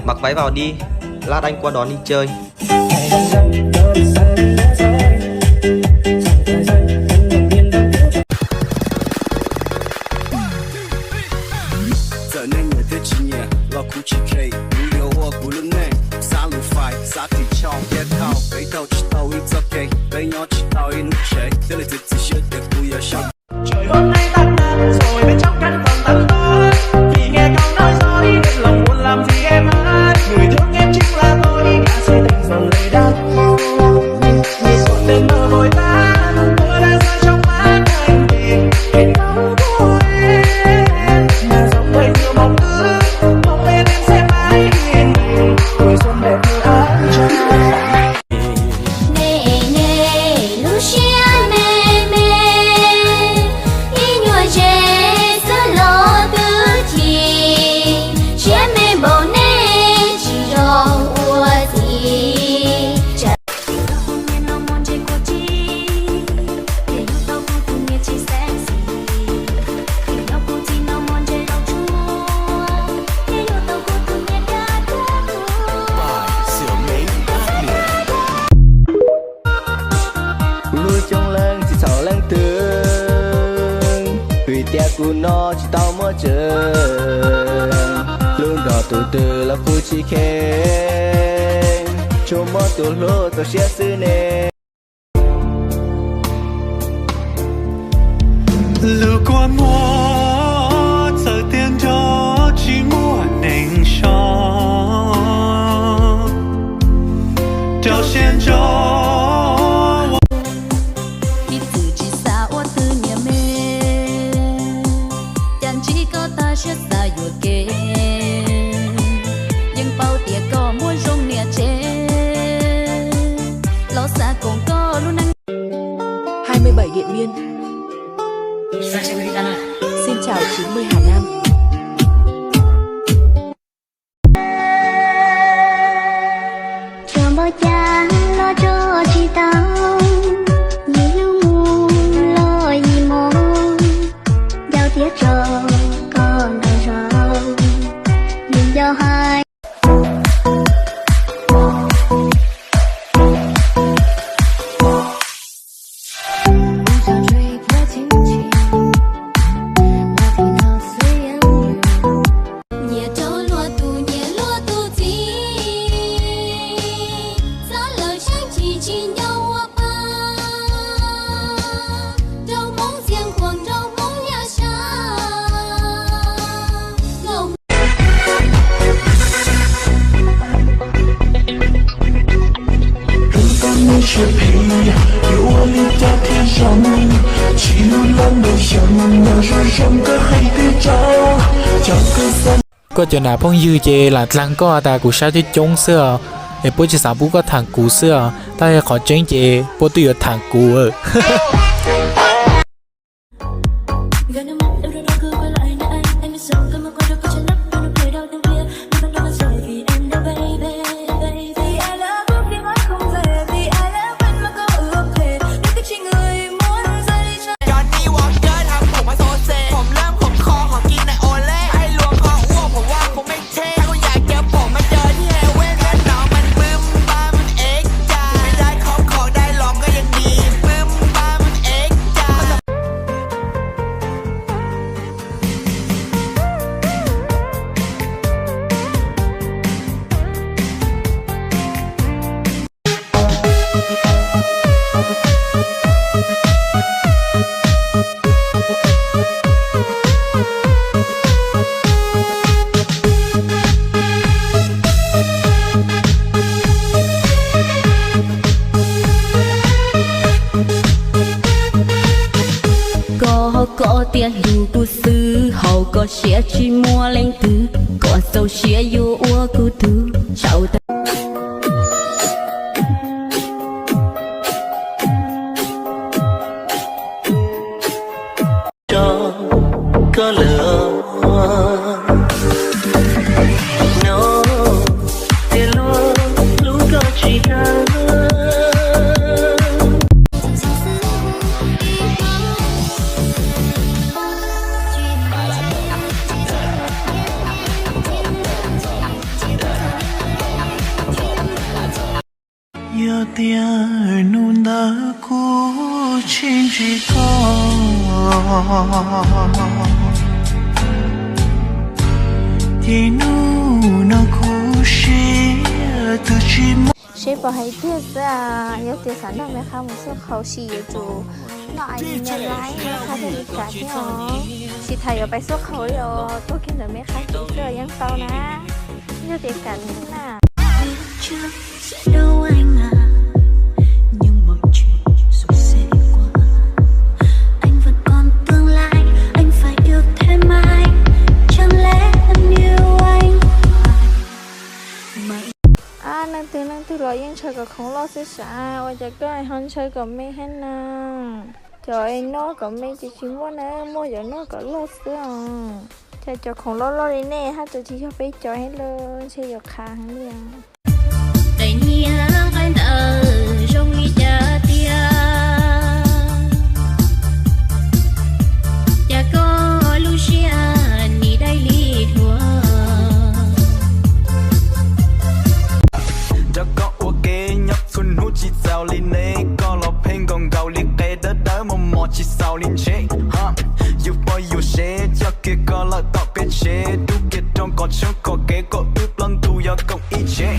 Mặc váy vào đi, lát anh qua đón đi chơi. Trời hôm nay tan nắng rồi bên trong căn phòng tắm tối, vì nghe câu nói dối nên lòng muốn làm gì em hết. Người thương em chính là tôi, cả si tình dần lệ đắng. Một giọt đêm mơ vội tan, mưa đã rơi trong mắt anh vì hẹn nhau của em là dòng đầy nhiều mong ước, mong bên em sẽ mãi yên bình, tuổi xuân đẹp như ánh trăng. Của nó chỉ tao mới chờ luôn đỏ từ từ là phu chi khen cho mơ từ lô tôi sẽ xử nè路过我走点着寂寞凝霜凋谢着Điện Biên. Xin chào 90 Hà Nam. Chờ bao cha lo cho chị tao, vì lưu muôn lo gì mong, giao tiếc rồi còn đời rồi, nhìn giao hai. có chỗ nào phong dư chê là lăng có ta cụ sao chứ chống xưa để bố chỉ sao bố có thằng cụ xưa ta khó tránh chê bố tôi ở thằng cụ có tiền hình tu sư hậu có xe chi mua lên từ có sâu xe vô ua cu tu chào ta cho có lửa nó thì luôn luôn có chỉ ta yêu tiếng nôn đã cũ trên chỉ thì nó cũ từ chỉ sẽ bảo hay tiếc ra yêu tiếc sản phẩm mấy khâu một số khẩu xì ở chỗ nó ai nhà lái mấy khâu thì bị cả thế hả chị thầy ở bài số khẩu rồi tôi kiếm được mấy khâu chỉ rồi vẫn sau ná yêu tiếc cả thế nào trước sẽ đâu anh à nhưng mọi chuyện rồi sẽ qua anh vẫn còn tương lai anh phải yêu thêm ai chẳng lẽ em yêu anh mà năng từ rồi vẫn chơi còn không lo sẽ xa ôi trời cái hơn chơi còn mấy hết nè trời nó còn mấy chỉ muốn nè mua giờ nó có lo xưa trời cho không lo đi nè ha tôi chỉ cho bé chơi hết luôn chơi được khá hết liền đầy nhiên anh ta trong ý cha tia cha có Lucia ni đây li thua cho có ok nhấp xuân hút chỉ giàu lên nè có lọ pen còn gạo liệt kê đỡ mò chỉ giàu lên chế ha you boy you share cho kia có lọ tọt bên chế tu kia trong có chớp có kế có ướp lăng tu do công ý chế